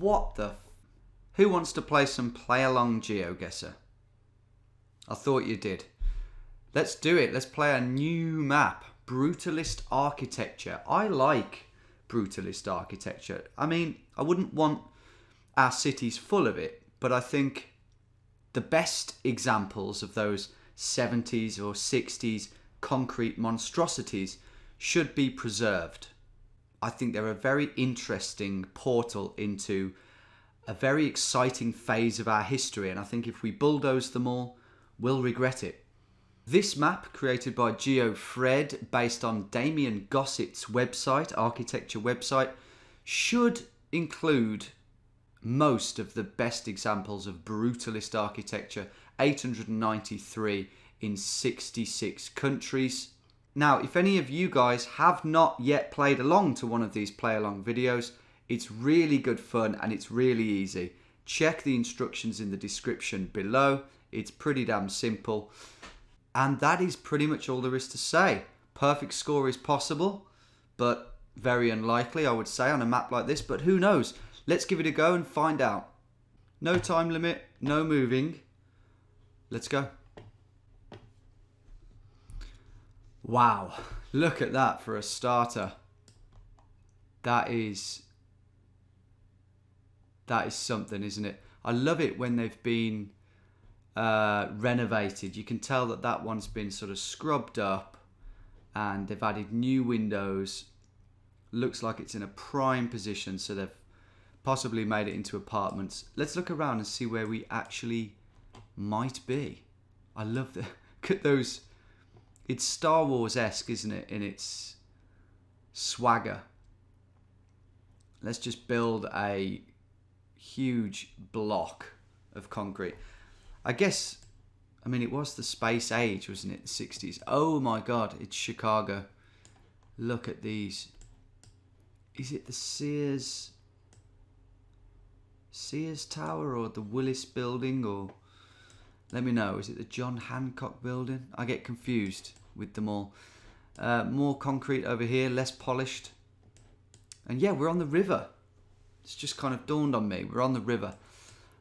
What the... Who wants to play some play-along GeoGuessr? I thought you did. Let's do it. Let's play a new map. Brutalist architecture. I like brutalist architecture. I mean, I wouldn't want our cities full of it, but I think the best examples of those 70s or 60s concrete monstrosities should be preserved. I think they're a very interesting portal into a very exciting phase of our history, and I think if we bulldoze them all, we'll regret it. This map, created by GeoFred, based on Damien Gossett's website, architecture website, should include most of the best examples of brutalist architecture, 893 in 66 countries. Now, if any of you guys have not yet played along to one of these play-along videos, it's really good fun and it's really easy. Check the instructions in the description below. It's pretty damn simple. And that is pretty much all there is to say. Perfect score is possible, but very unlikely, I would say, on a map like this. But who knows? Let's give it a go and find out. No time limit, no moving. Let's go. Wow, look at that for a starter. That is something, isn't it? I love it when they've been renovated. You can tell that that one's been sort of scrubbed up and they've added new windows. Looks like it's in a prime position, so they've possibly made it into apartments. Let's look around and see where we actually might be. I love the look at those. It's Star Wars-esque, isn't it, in its swagger. Let's just build a huge block of concrete. I guess, I mean, it was the space age, wasn't it, the 60s? Oh my God, it's Chicago. Look at these. Is it the Sears Tower or the Willis Building, or let me know, is it the John Hancock Building? I get confused with them all. More concrete over here, less polished. And yeah, we're on the river. It's just kind of dawned on me. We're on the river.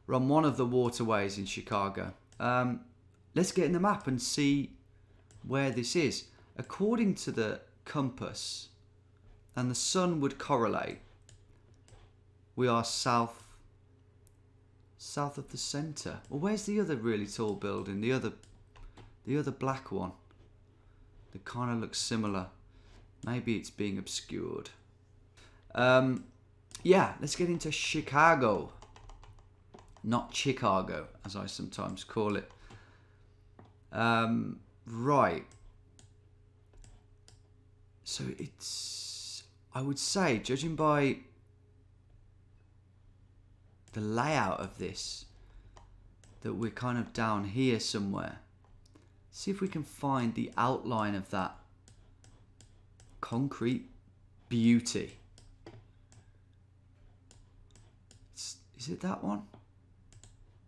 We're on one of the waterways in Chicago. Let's get in the map and see where this is. According to the compass, and the sun would correlate, we are south of the centre. Well, where's the other really tall building? The other black one that kind of looks similar. Maybe it's being obscured. Yeah, let's get into Chicago. Not Chicago, as I sometimes call it. Right. So it's, I would say, judging by the layout of this, that we're kind of down here somewhere. See if we can find the outline of that concrete beauty. Is it that one?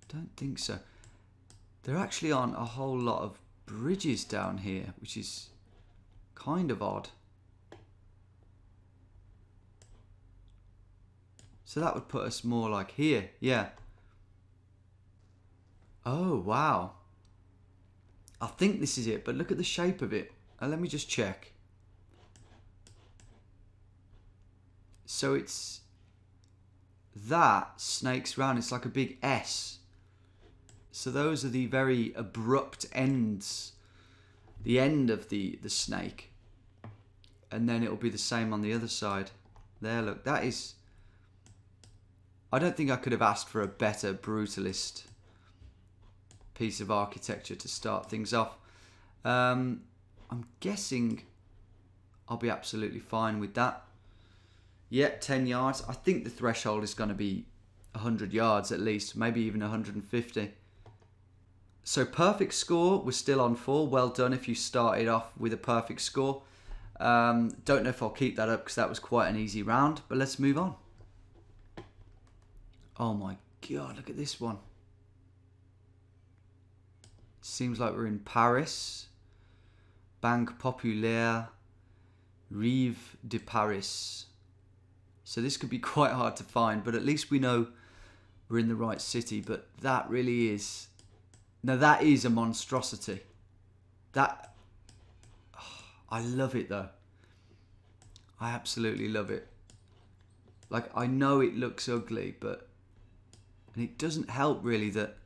Don't think so. There actually aren't a whole lot of bridges down here, which is kind of odd. So that would put us more like here, yeah. Oh, wow. I think this is it, but look at the shape of it. Let me just check. So it's... that snakes round, it's like a big S. So those are the very abrupt ends. The end of the snake. And then it'll be the same on the other side. There, look, that is... I don't think I could have asked for a better brutalist piece of architecture to start things off. I'm guessing I'll be absolutely fine with that. Yeah, 10 yards. I think the threshold is going to be 100 yards at least, maybe even 150. So perfect score, we're still on 4. Well done if you started off with a perfect score. Don't know if I'll keep that up because that was quite an easy round, but let's move on. Oh my God, look at this one. Seems like we're in Paris. Banque Populaire, Rive de Paris. So this could be quite hard to find, but at least we know we're in the right city. But that really is... Now that is a monstrosity. That... Oh, I love it though. I absolutely love it. Like, I know it looks ugly, but... And it doesn't help really that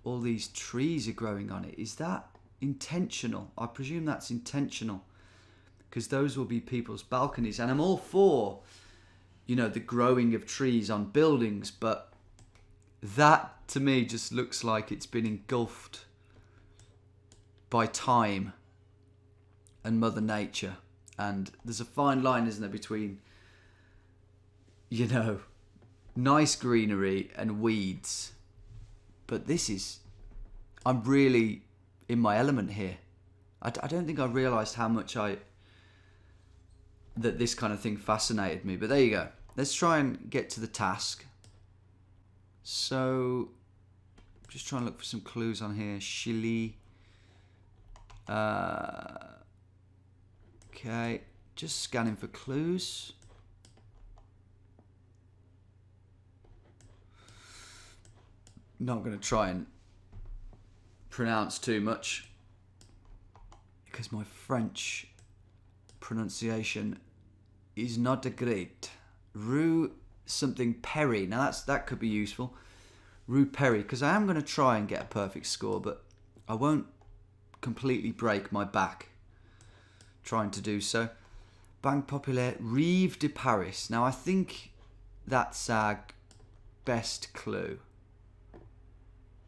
all these trees are growing on it. Is that intentional? I presume that's intentional, because those will be people's balconies. And I'm all for, you know, the growing of trees on buildings, but that to me just looks like it's been engulfed by time and Mother Nature. And there's a fine line, isn't there, between, you know, nice greenery and weeds. But this is... I'm really in my element here. I don't think I realised how much that this kind of thing fascinated me. But there you go. Let's try and get to the task. So, just trying to look for some clues on here. Chile. Okay, just scanning for clues. Not going to try and pronounce too much, because my French pronunciation is not great. Rue something Perry. Now that could be useful. Rue Perry, because I am going to try and get a perfect score, but I won't completely break my back trying to do so. Banque Populaire, Rive de Paris. Now I think that's our best clue.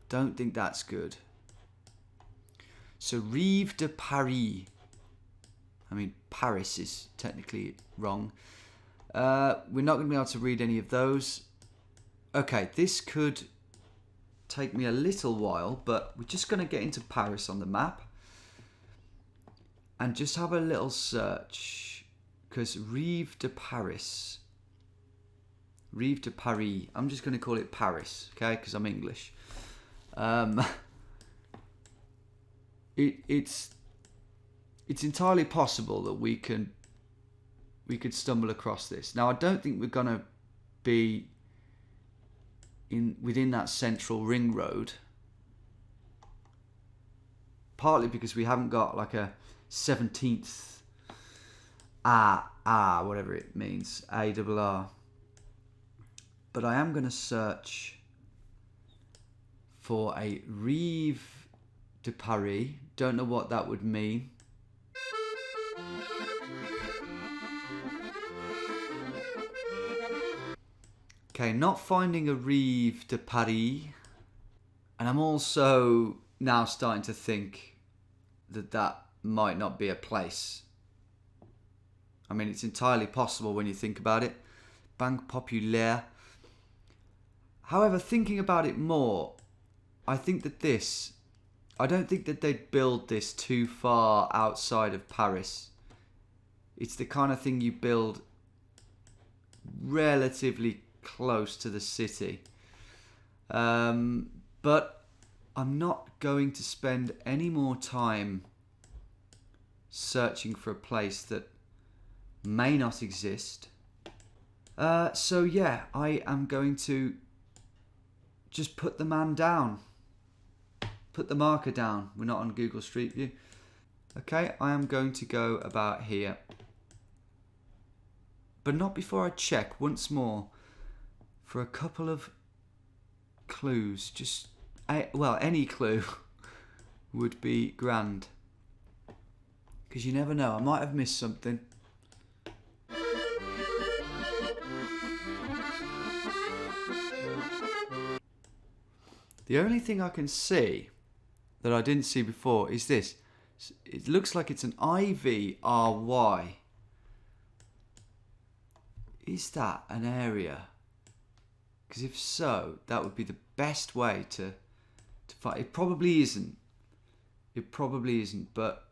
Don't think that's good. So Rive de Paris. I mean, Paris is technically wrong. We're not going to be able to read any of those. Okay, this could take me a little while, but we're just going to get into Paris on the map and just have a little search, because Rive de Paris. Rive de Paris. I'm just going to call it Paris, okay, because I'm English. It's entirely possible that we could stumble across this. Now I don't think we're gonna be within that central ring road, partly because we haven't got like a 17th whatever it means, ARR. But I am gonna search for a Rive de Paris. Don't know what that would mean. Okay, not finding a Rive de Paris. And I'm also now starting to think that might not be a place. I mean, it's entirely possible when you think about it. Banque Populaire. However, thinking about it more, I think that I don't think that they'd build this too far outside of Paris. It's the kind of thing you build relatively close to the city. But I'm not going to spend any more time searching for a place that may not exist. So yeah, I am going to just put the man down. Put the marker down. We're not on Google Street View. Okay, I am going to go about here. But not before I check once more for a couple of clues. Just, well, any clue would be grand. Because you never know, I might have missed something. The only thing I can see that I didn't see before is this. It looks like it's an IVRY. Is that an area? Because if so, that would be the best way to find. It probably isn't. It probably isn't, but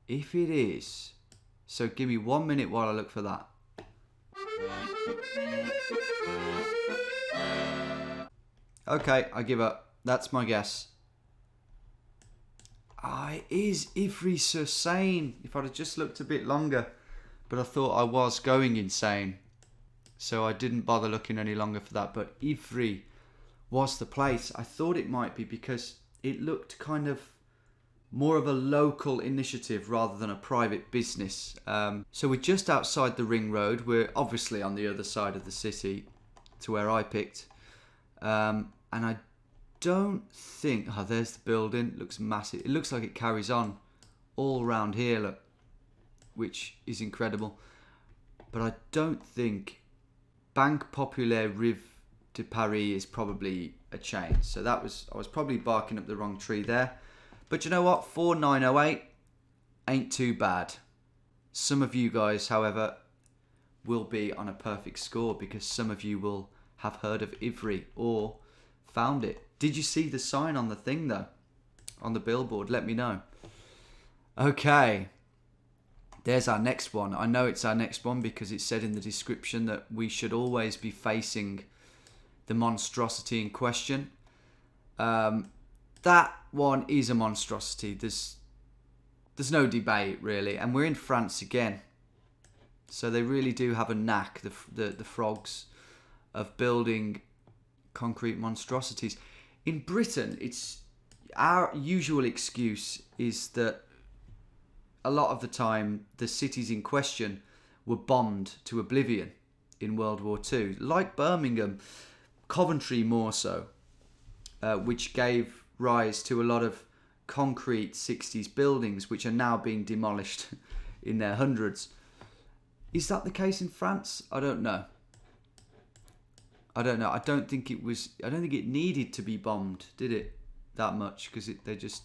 if it is, so give me 1 minute while I look for that. Okay, I give up. That's my guess. It is Ivry-sur-Seine. If I'd have just looked a bit longer. but I thought I was going insane, so I didn't bother looking any longer for that. But Ivry was the place. I thought it might be because it looked kind of more of a local initiative rather than a private business. So we're just outside the ring road. We're obviously on the other side of the city to where I picked. And I don't think... Oh, there's the building. It looks massive. It looks like it carries on all around here, look, which is incredible. But I don't think Banque Populaire Rive de Paris is probably a chain. So I was probably barking up the wrong tree there. But you know what? 4908 ain't too bad. Some of you guys, however, will be on a perfect score because some of you will have heard of Ivry or found it. Did you see the sign on the thing though? On the billboard? Let me know. Okay. There's our next one. I know it's our next one because it said in the description that we should always be facing the monstrosity in question. That one is a monstrosity. There's no debate really, and we're in France again, so they really do have a knack, the frogs, of building concrete monstrosities. In Britain, it's our usual excuse is that a lot of the time the cities in question were bombed to oblivion in World War II, like Birmingham, Coventry more so, which gave rise to a lot of concrete 60s buildings which are now being demolished in their hundreds. Is that the case in France? I don't know. I don't think it needed to be bombed, did it, that much, because they just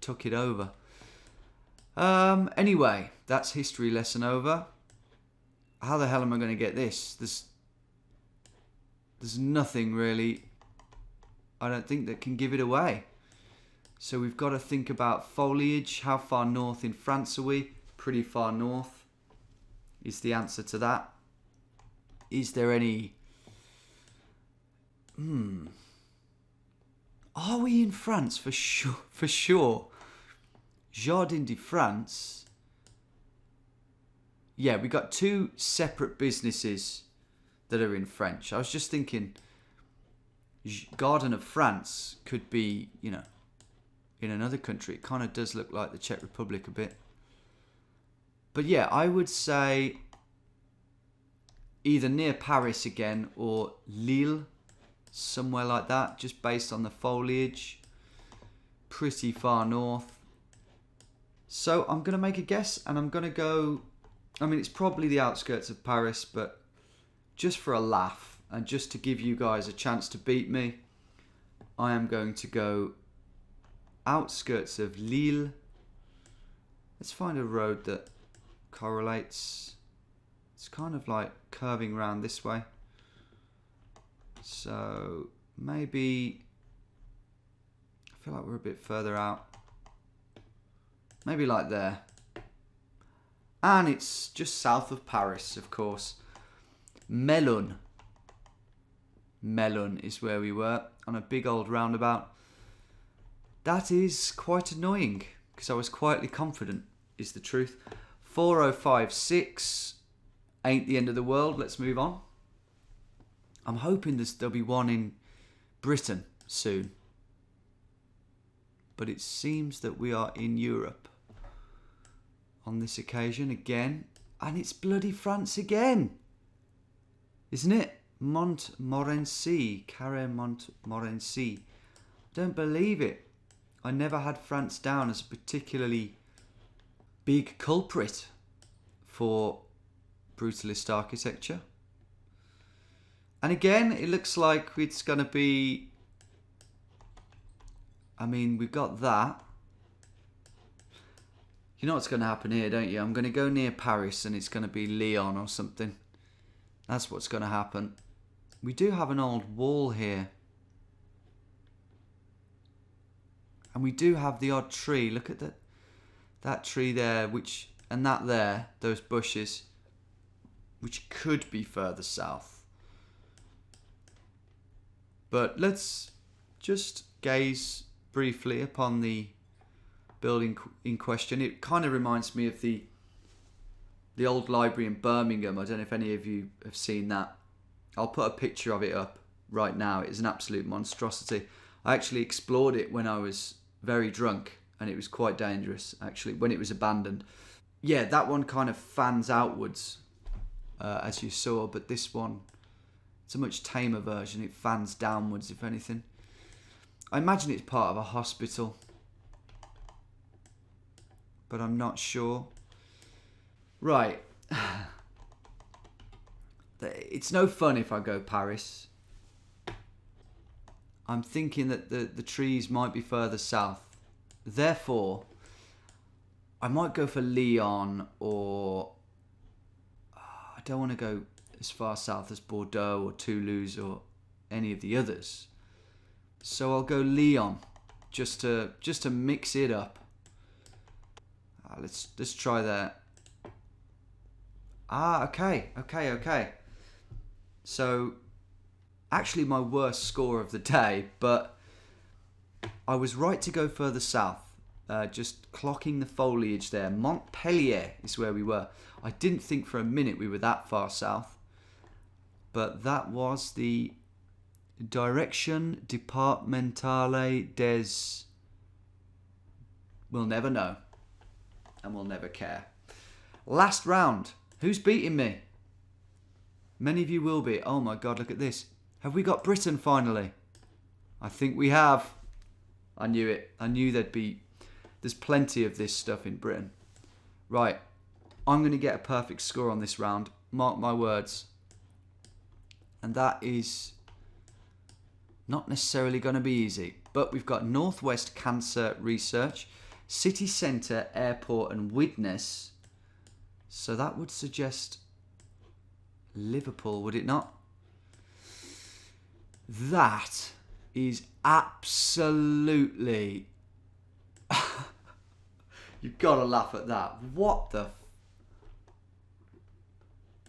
took it over. Anyway, that's history lesson over. How the hell am I going to get this? There's nothing really, I don't think, that can give it away. So we've got to think about foliage. How far north in France are we? Pretty far north is the answer to that. Is there any... Are we in France? For sure. For sure. Jardin de France. Yeah, we got two separate businesses that are in French. I was just thinking... Garden of France could be, you know, in another country. It kind of does look like the Czech Republic a bit. But yeah, I would say either near Paris again or Lille, somewhere like that, just based on the foliage. Pretty far north. So I'm going to make a guess and I'm going to go... I mean, it's probably the outskirts of Paris, but just for a laugh, and just to give you guys a chance to beat me, I am going to go outskirts of Lille. Let's find a road that correlates. It's kind of like curving around this way. So maybe, I feel like we're a bit further out. Maybe like there. And it's just south of Paris, of course. Melun is where we were, on a big old roundabout. That is quite annoying, because I was quietly confident, is the truth. 4056 ain't the end of the world. Let's move on. I'm hoping there'll be one in Britain soon. But it seems that we are in Europe on this occasion again. And it's bloody France again. Isn't it? Montmorency. Carré Montmorency. Don't believe it. I never had France down as a particularly big culprit for brutalist architecture. And again, it looks like it's going to be... I mean, we've got that. You know what's going to happen here, don't you? I'm going to go near Paris and it's going to be Lyon or something. That's what's going to happen. We do have an old wall here. And we do have the odd tree. Look at that tree there, and that there, those bushes, which could be further south. But let's just gaze briefly upon the building in question. It kind of reminds me of the The old library in Birmingham. I don't know if any of you have seen that. I'll put a picture of it up right now. It is an absolute monstrosity. I actually explored it when I was very drunk, and it was quite dangerous, actually, when it was abandoned. Yeah, that one kind of fans outwards, as you saw, but this one, it's a much tamer version. It fans downwards, if anything. I imagine it's part of a hospital, but I'm not sure. Right. It's no fun if I go Paris. I'm thinking that the trees might be further south. Therefore, I might go for Lyon, or I don't want to go as far south as Bordeaux or Toulouse or any of the others. So I'll go Lyon, just to mix it up. Let's try that. Okay. So, actually my worst score of the day, but I was right to go further south. Just clocking the foliage there. Montpellier is where we were. I didn't think for a minute we were that far south, but that was the Direction Départementale des... We'll never know, and we'll never care. Last round. Who's beating me? Many of you will be. Oh my God, look at this. Have we got Britain finally? I think we have. I knew it. I knew there's plenty of this stuff in Britain. Right. I'm going to get a perfect score on this round. Mark my words. And that is not necessarily going to be easy. But we've got Northwest Cancer Research, City Centre, Airport and Widnes. So that would suggest Liverpool, would it not? That is absolutely... You've got to laugh at that. What the...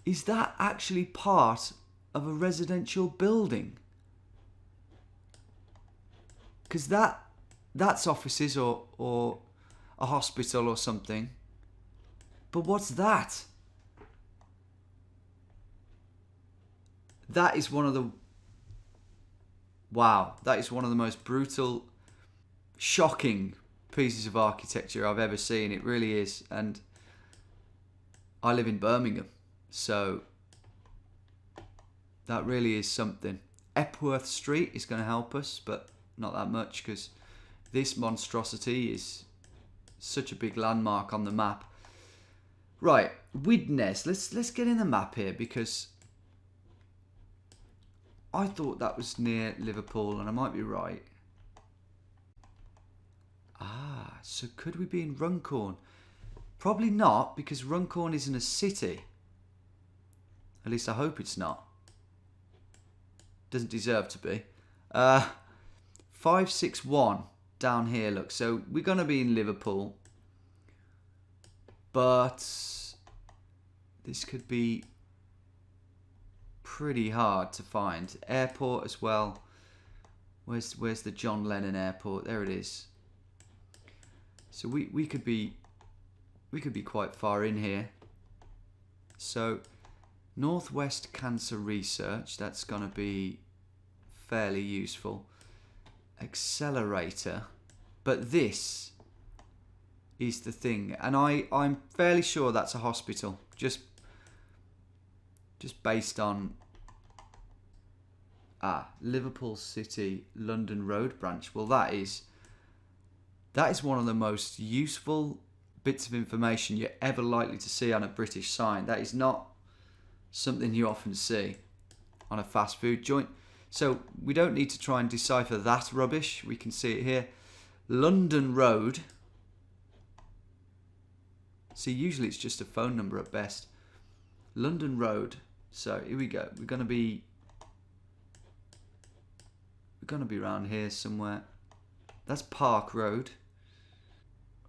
Is that actually part of a residential building? Because that's offices or a hospital or something. But what's that? That is one of the... Wow, that is one of the most brutal, shocking pieces of architecture I've ever seen. It really is. And I live in Birmingham, so that really is something. Epworth Street is going to help us, but not that much, because this monstrosity is such a big landmark on the map. Right, Widnes. Let's get in the map here, because I thought that was near Liverpool, and I might be right. Ah, so could we be in Runcorn? Probably not, because Runcorn isn't a city. At least I hope it's not. Doesn't deserve to be. 561 down here, look. So we're going to be in Liverpool. But this could be pretty hard to find. Airport as well. Where's the John Lennon Airport? There it is. So we could be quite far in here. So Northwest Cancer Research, that's going to be fairly useful. Accelerator. But this is the thing, and I'm fairly sure that's a hospital, just based on Liverpool City London Road branch. Well, that is one of the most useful bits of information you're ever likely to see on a British sign. That is not something you often see on a fast food joint. So we don't need to try and decipher that rubbish. We can see it here. London Road. See, usually it's just a phone number at best. London Road. So here we go. We're gonna be around here somewhere. That's Park Road.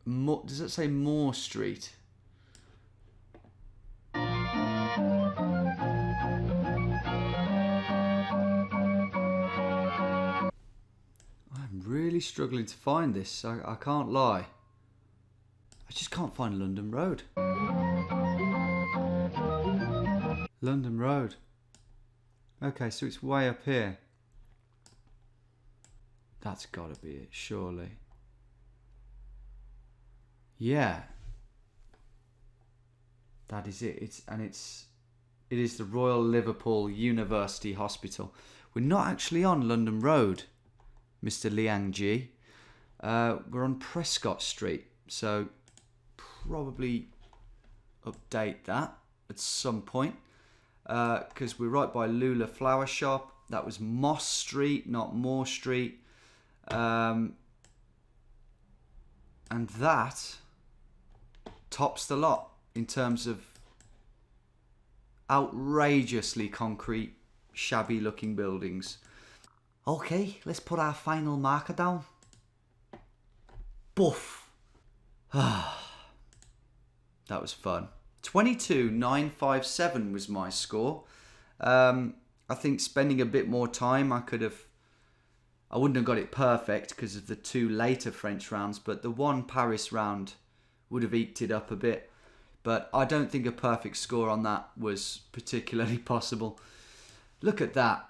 Does it say Moore Street? I'm really struggling to find this. I can't lie. I just can't find London Road. London Road. Okay, so it's way up here. That's got to be it, surely. Yeah. That is it. It is the Royal Liverpool University Hospital. We're not actually on London Road, Mr. Liang Ji. We're on Prescott Street, so probably update that at some point, because we're right by Lula Flower Shop. That was Moss Street, not Moore Street. And that tops the lot in terms of outrageously concrete, shabby looking buildings. Okay, let's put our final marker down. Boof. That was fun. 22,957 was my score. I think spending a bit more time, I wouldn't have got it perfect because of the two later French rounds, but the one Paris round would have eked it up a bit. But I don't think a perfect score on that was particularly possible. Look at that.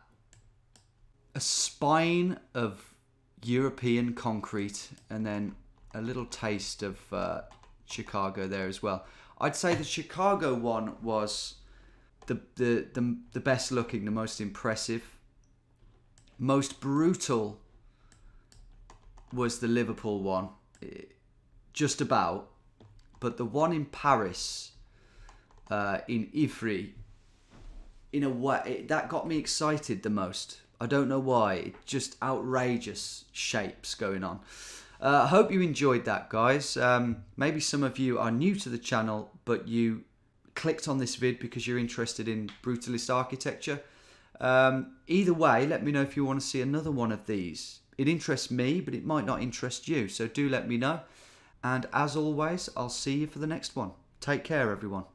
A spine of European concrete and then a little taste of Chicago there as well. I'd say the Chicago one was the best looking, the most impressive. Most brutal was the Liverpool one, just about. But the one in Paris, in Ivry, in a way, that got me excited the most. I don't know why. It's just outrageous shapes going on. I hope you enjoyed that, guys. Maybe some of you are new to the channel, but you clicked on this vid because you're interested in Brutalist architecture. Either way, let me know if you want to see another one of these. It interests me, but it might not interest you. So do let me know. And as always, I'll see you for the next one. Take care, everyone.